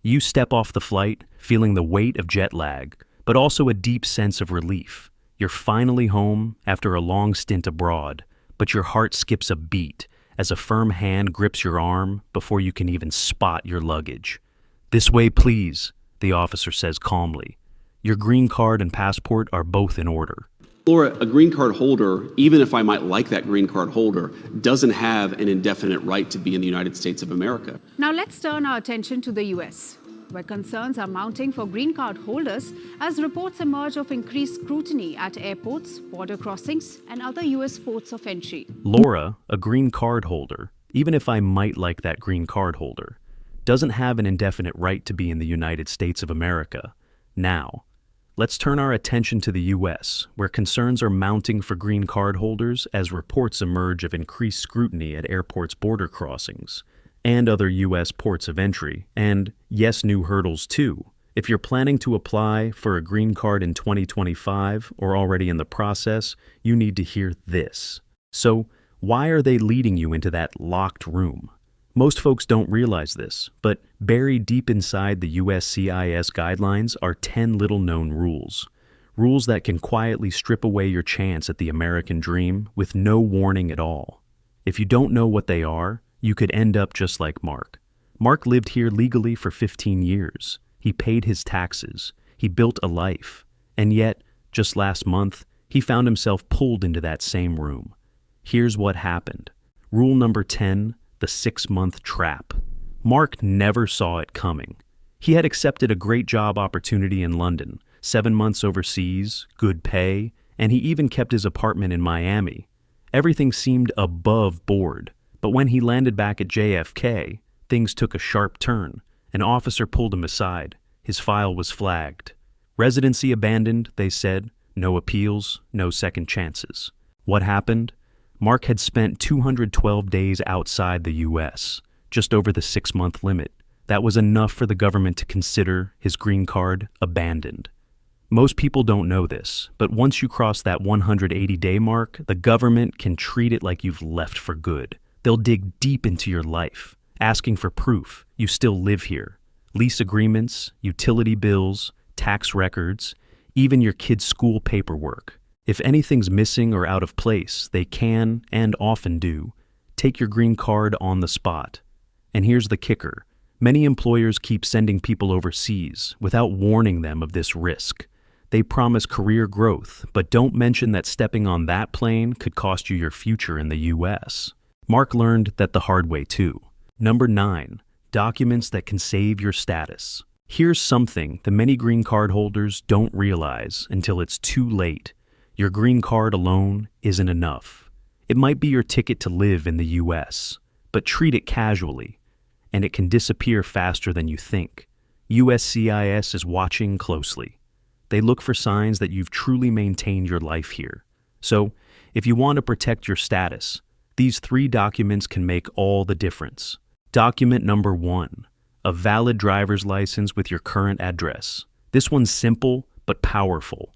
You step off the flight, feeling the weight of jet lag, but also a deep sense of relief. You're finally home after a long stint abroad, but your heart skips a beat as a firm hand grips your arm before you can even spot your luggage. "This way, please," the officer says calmly. Your green card and passport are both in order. Laura, a green card holder, even if I might like that green card holder, doesn't have an indefinite right to be in the United States of America. Now let's turn our attention to the US, where concerns are mounting for green card holders as reports emerge of increased scrutiny at airports, border crossings, and other US ports of entry. Laura, a green card holder, even if I might like that green card holder, doesn't have an indefinite right to be in the United States of America. Now, let's turn our attention to the US, where concerns are mounting for green card holders as reports emerge of increased scrutiny at airports' border crossings and other U.S. ports of entry, and yes, new hurdles too. If you're planning to apply for a green card in 2025 or already in the process, you need to hear this. So, why are they leading you into that locked room? Most folks don't realize this, but buried deep inside the USCIS guidelines are 10 little-known rules. Rules that can quietly strip away your chance at the American dream with no warning at all. If you don't know what they are, you could end up just like Mark. Mark lived here legally for 15 years. He paid his taxes. He built a life. And yet, just last month, he found himself pulled into that same room. Here's what happened. Rule number 10, the 6-month trap. Mark never saw it coming. He had accepted a great job opportunity in London, 7 months overseas, good pay, and he even kept his apartment in Miami. Everything seemed above board. But when he landed back at JFK, things took a sharp turn. An officer pulled him aside. His file was flagged. Residency abandoned, they said. No appeals, no second chances. What happened? Mark had spent 212 days outside the U.S., just over the 6-month limit. That was enough for the government to consider his green card abandoned. Most people don't know this, but once you cross that 180-day mark, the government can treat it like you've left for good. They'll dig deep into your life, asking for proof you still live here. Lease agreements, utility bills, tax records, even your kid's school paperwork. If anything's missing or out of place, they can, and often do, take your green card on the spot. And here's the kicker. Many employers keep sending people overseas without warning them of this risk. They promise career growth, but don't mention that stepping on that plane could cost you your future in the U.S. Mark learned that the hard way too. Number 9, documents that can save your status. Here's something the many green card holders don't realize until it's too late. Your green card alone isn't enough. It might be your ticket to live in the U.S., but treat it casually, and it can disappear faster than you think. USCIS is watching closely. They look for signs that you've truly maintained your life here. So, if you want to protect your status, these 3 documents can make all the difference. Document number 1, a valid driver's license with your current address. This one's simple but powerful.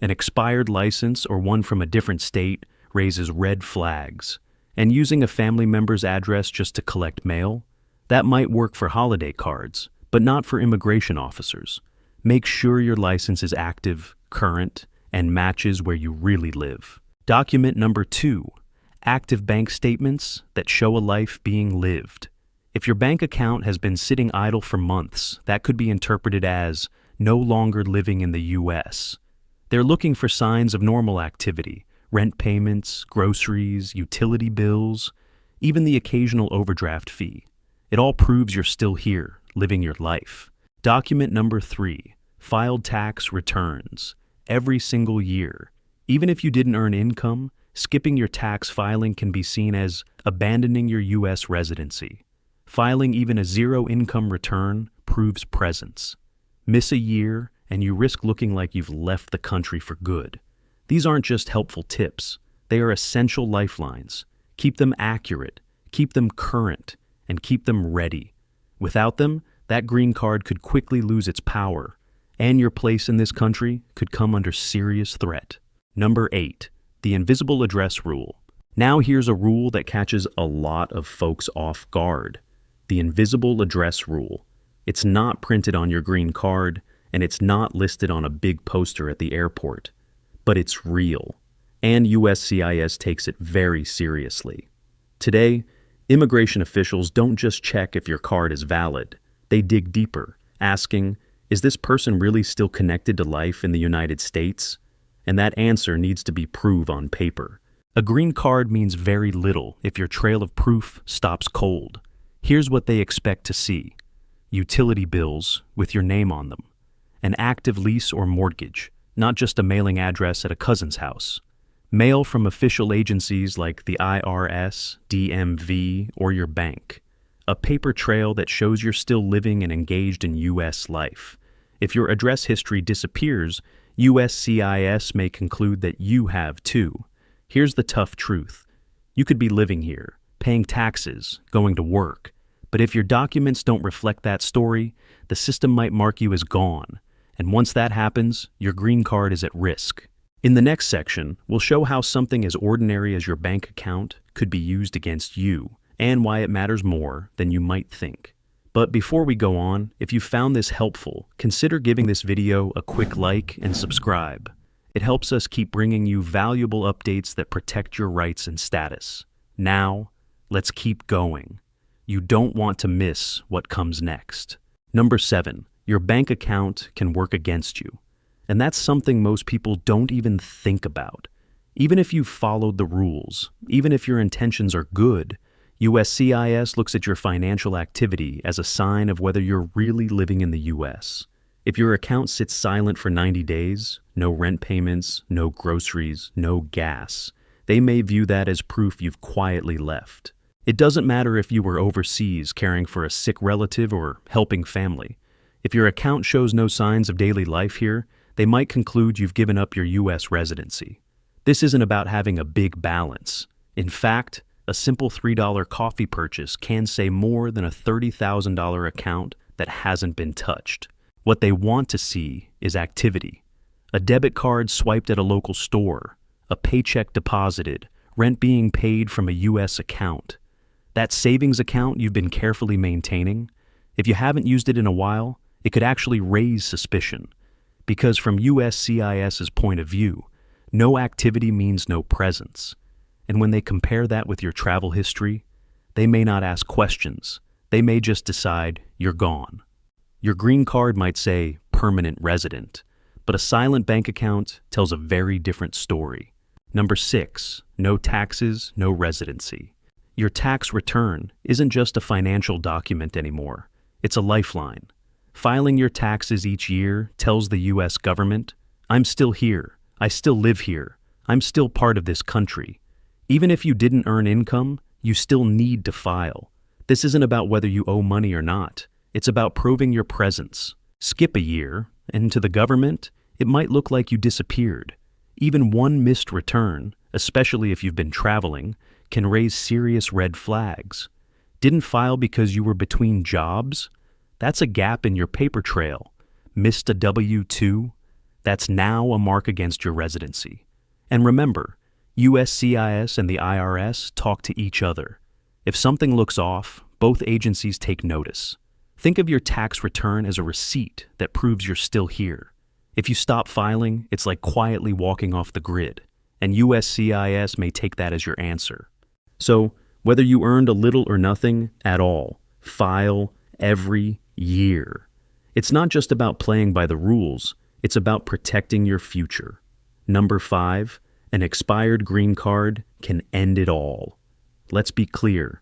An expired license or one from a different state raises red flags. And using a family member's address just to collect mail? That might work for holiday cards, but not for immigration officers. Make sure your license is active, current, and matches where you really live. Document number 2, active bank statements that show a life being lived. If your bank account has been sitting idle for months, that could be interpreted as no longer living in the U.S. They're looking for signs of normal activity, rent payments, groceries, utility bills, even the occasional overdraft fee. It all proves you're still here, living your life. Document number 3, filed tax returns. Every single year. Even if you didn't earn income, skipping your tax filing can be seen as abandoning your U.S. residency. Filing even a zero-income return proves presence. Miss a year, and you risk looking like you've left the country for good. These aren't just helpful tips. They are essential lifelines. Keep them accurate, keep them current, and keep them ready. Without them, that green card could quickly lose its power, and your place in this country could come under serious threat. Number 8, the invisible address rule. Now here's a rule that catches a lot of folks off guard. The invisible address rule. It's not printed on your green card, and it's not listed on a big poster at the airport. But it's real, and USCIS takes it very seriously. Today, immigration officials don't just check if your card is valid. They dig deeper, asking, is this person really still connected to life in the United States? And that answer needs to be proof on paper. A green card means very little if your trail of proof stops cold. Here's what they expect to see: utility bills with your name on them, an active lease or mortgage, not just a mailing address at a cousin's house, mail from official agencies like the IRS, DMV, or your bank, a paper trail that shows you're still living and engaged in U.S. life. If your address history disappears, USCIS may conclude that you have too. Here's the tough truth. You could be living here, paying taxes, going to work, but if your documents don't reflect that story, the system might mark you as gone. And once that happens, your green card is at risk. In the next section, we'll show how something as ordinary as your bank account could be used against you, and why it matters more than you might think. But before we go on, if you found this helpful, consider giving this video a quick like and subscribe. It helps us keep bringing you valuable updates that protect your rights and status. Now, let's keep going. You don't want to miss what comes next. Number 7, your bank account can work against you. And that's something most people don't even think about. Even if you've followed the rules, even if your intentions are good, USCIS looks at your financial activity as a sign of whether you're really living in the U.S. If your account sits silent for 90 days, no rent payments, no groceries, no gas, they may view that as proof you've quietly left. It doesn't matter if you were overseas caring for a sick relative or helping family. If your account shows no signs of daily life here, they might conclude you've given up your U.S. residency. This isn't about having a big balance. In fact, a simple $3 coffee purchase can say more than a $30,000 account that hasn't been touched. What they want to see is activity. A debit card swiped at a local store, a paycheck deposited, rent being paid from a U.S. account. That savings account you've been carefully maintaining, if you haven't used it in a while, it could actually raise suspicion. Because from USCIS's point of view, no activity means no presence. And when they compare that with your travel history, they may not ask questions. They may just decide you're gone. Your green card might say permanent resident, but a silent bank account tells a very different story. Number 6, no taxes, no residency. Your tax return isn't just a financial document anymore. It's a lifeline. Filing your taxes each year tells the U.S. government, I'm still here. I still live here. I'm still part of this country. Even if you didn't earn income, you still need to file. This isn't about whether you owe money or not. It's about proving your presence. Skip a year, and to the government, it might look like you disappeared. Even one missed return, especially if you've been traveling, can raise serious red flags. Didn't file because you were between jobs? That's a gap in your paper trail. Missed a W-2? That's now a mark against your residency. And remember, USCIS and the IRS talk to each other. If something looks off, both agencies take notice. Think of your tax return as a receipt that proves you're still here. If you stop filing, it's like quietly walking off the grid, and USCIS may take that as your answer. So, whether you earned a little or nothing at all, file every year. It's not just about playing by the rules, it's about protecting your future. Number 5, an expired green card can end it all. Let's be clear.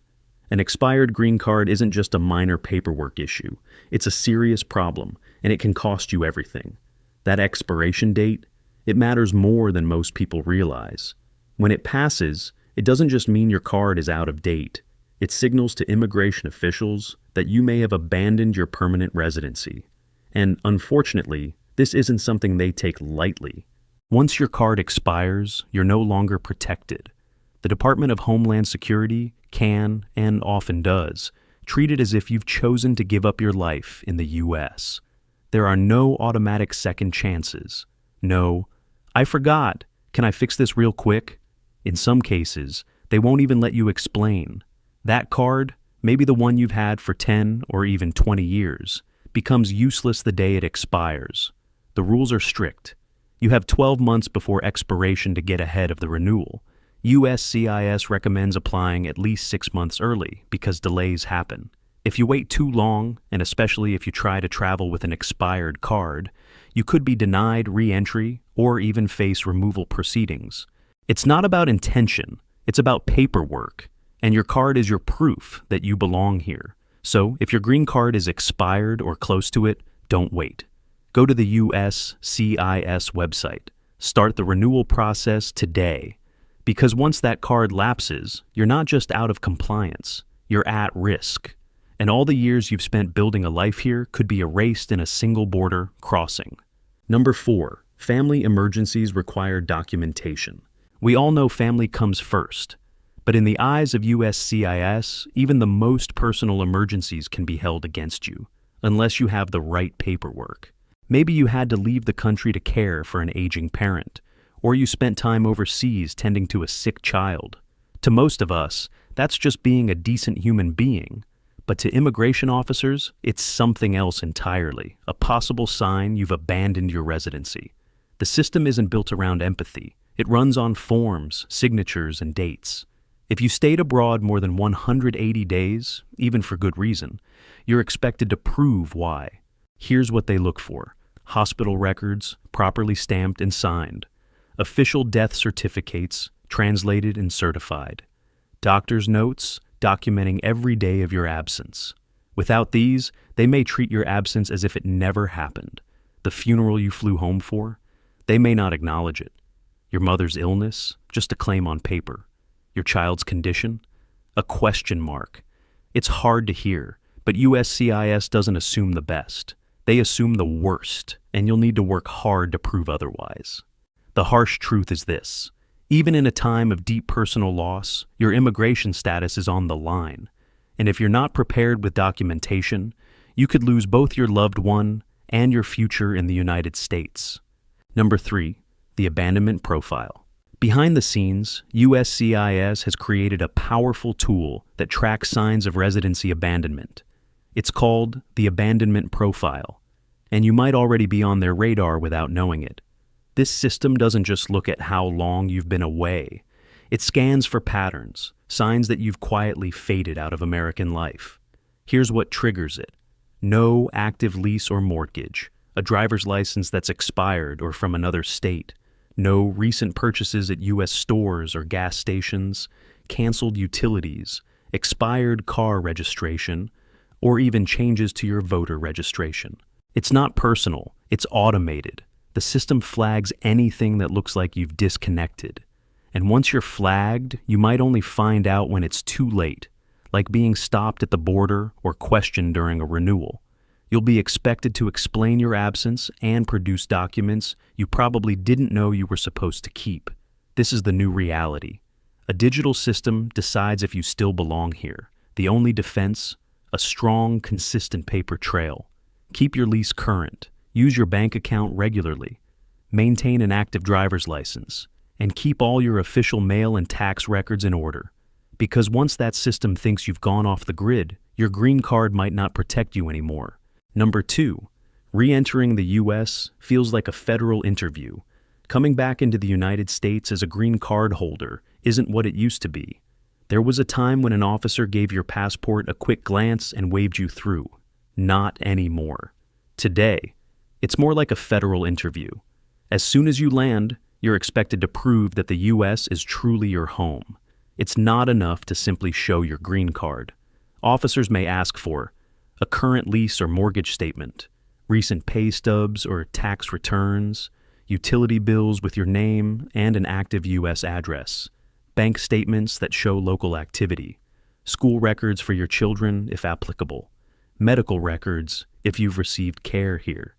An expired green card isn't just a minor paperwork issue. It's a serious problem, and it can cost you everything. That expiration date, it matters more than most people realize. When it passes, it doesn't just mean your card is out of date. It signals to immigration officials that you may have abandoned your permanent residency. And unfortunately, this isn't something they take lightly. Once your card expires, you're no longer protected. The Department of Homeland Security can, and often does, treat it as if you've chosen to give up your life in the U.S. There are no automatic second chances. No, I forgot. Can I fix this real quick? In some cases, they won't even let you explain. That card, maybe the one you've had for 10 or even 20 years, becomes useless the day it expires. The rules are strict. You have 12 months before expiration to get ahead of the renewal. USCIS recommends applying at least 6 months early because delays happen. If you wait too long, and especially if you try to travel with an expired card, you could be denied re-entry or even face removal proceedings. It's not about intention, it's about paperwork, and your card is your proof that you belong here. So, if your green card is expired or close to it, don't wait. Go to the USCIS website. Start the renewal process today. Because once that card lapses, you're not just out of compliance, you're at risk. And all the years you've spent building a life here could be erased in a single border crossing. Number 4, family emergencies require documentation. We all know family comes first, but in the eyes of USCIS, even the most personal emergencies can be held against you, unless you have the right paperwork. Maybe you had to leave the country to care for an aging parent, or you spent time overseas tending to a sick child. To most of us, that's just being a decent human being. But to immigration officers, it's something else entirely, a possible sign you've abandoned your residency. The system isn't built around empathy. It runs on forms, signatures, and dates. If you stayed abroad more than 180 days, even for good reason, you're expected to prove why. Here's what they look for: hospital records, properly stamped and signed; official death certificates, translated and certified; doctor's notes, documenting every day of your absence. Without these, they may treat your absence as if it never happened. The funeral you flew home for, they may not acknowledge it. Your mother's illness, just a claim on paper. Your child's condition, a question mark. It's hard to hear, but USCIS doesn't assume the best. They assume the worst, and you'll need to work hard to prove otherwise. The harsh truth is this: even in a time of deep personal loss, your immigration status is on the line. And if you're not prepared with documentation, you could lose both your loved one and your future in the United States. Number 3, the abandonment profile. Behind the scenes, USCIS has created a powerful tool that tracks signs of residency abandonment. It's called the abandonment profile, and you might already be on their radar without knowing it. This system doesn't just look at how long you've been away. It scans for patterns, signs that you've quietly faded out of American life. Here's what triggers it: no active lease or mortgage, a driver's license that's expired or from another state, no recent purchases at U.S. stores or gas stations, canceled utilities, expired car registration, or even changes to your voter registration. It's not personal, it's automated. The system flags anything that looks like you've disconnected. And once you're flagged, you might only find out when it's too late, like being stopped at the border or questioned during a renewal. You'll be expected to explain your absence and produce documents you probably didn't know you were supposed to keep. This is the new reality. A digital system decides if you still belong here. The only defense: a strong, consistent paper trail. Keep your lease current. Use your bank account regularly. Maintain an active driver's license. And keep all your official mail and tax records in order. Because once that system thinks you've gone off the grid, your green card might not protect you anymore. Number 2, re-entering the U.S. feels like a federal interview. Coming back into the United States as a green card holder isn't what it used to be. There was a time when an officer gave your passport a quick glance and waved you through. Not anymore. Today, it's more like a federal interview. As soon as you land, you're expected to prove that the U.S. is truly your home. It's not enough to simply show your green card. Officers may ask for a current lease or mortgage statement, recent pay stubs or tax returns, utility bills with your name and an active U.S. address, bank statements that show local activity, school records for your children if applicable, medical records if you've received care here.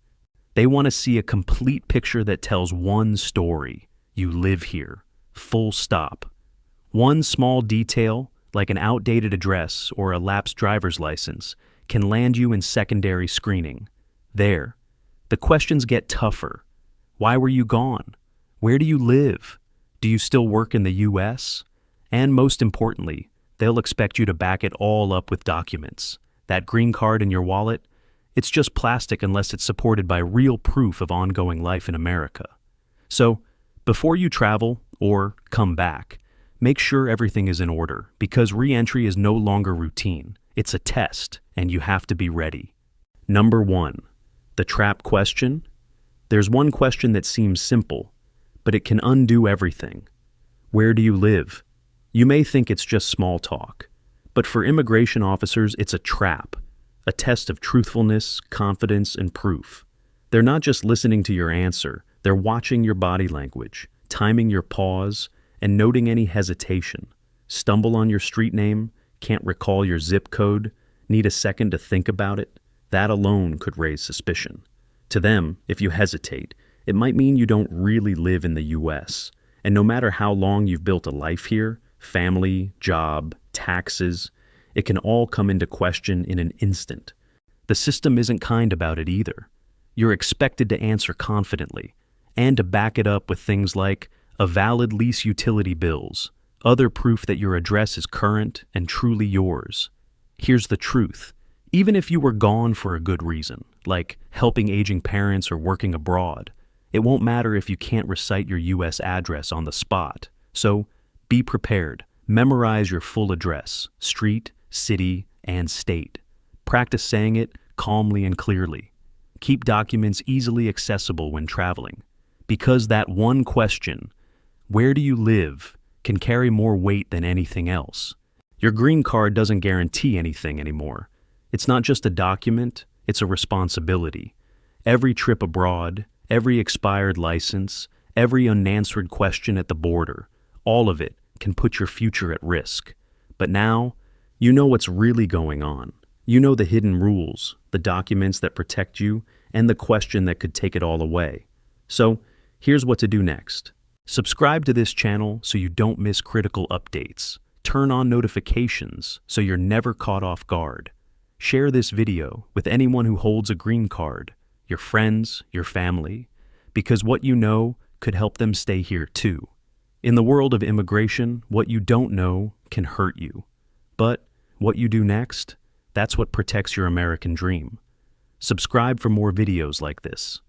They want to see a complete picture that tells one story: you live here, full stop. One small detail, like an outdated address or a lapsed driver's license, can land you in secondary screening. There, the questions get tougher. Why were you gone? Where do you live? Do you still work in the U.S.? And most importantly, they'll expect you to back it all up with documents. That green card in your wallet, It's just plastic unless it's supported by real proof of ongoing life in America. So, before you travel or come back, make sure everything is in order because re-entry is no longer routine. It's a test, and you have to be ready. Number 1. The trap question. There's one question that seems simple, but it can undo everything. Where do you live? You may think it's just small talk, but for immigration officers, it's a trap, a test of truthfulness, confidence, and proof. They're not just listening to your answer, they're watching your body language, timing your pause, and noting any hesitation. Stumble on your street name, can't recall your zip code, need a second to think about it? That alone could raise suspicion. To them, if you hesitate, it might mean you don't really live in the U.S., and no matter how long you've built a life here, family, job, taxes, it can all come into question in an instant. The system isn't kind about it either. You're expected to answer confidently, and to back it up with things like a valid lease utility bills, other proof that your address is current and truly yours. Here's the truth. Even if you were gone for a good reason, like helping aging parents or working abroad, it won't matter if you can't recite your U.S. address on the spot. So, be prepared. Memorize your full address, street, city, and state. Practice saying it calmly and clearly. Keep documents easily accessible when traveling, because that one question, where do you live, can carry more weight than anything else. Your green card doesn't guarantee anything anymore. It's not just a document, it's a responsibility. Every trip abroad, every expired license, every unanswered question at the border, all of it can put your future at risk. But now, you know what's really going on. You know the hidden rules, the documents that protect you, and the question that could take it all away. So, here's what to do next. Subscribe to this channel so you don't miss critical updates. Turn on notifications so you're never caught off guard. Share this video with anyone who holds a green card, your friends, your family, because what you know could help them stay here too. In the world of immigration, what you don't know can hurt you. But what you do next, that's what protects your American dream. Subscribe for more videos like this.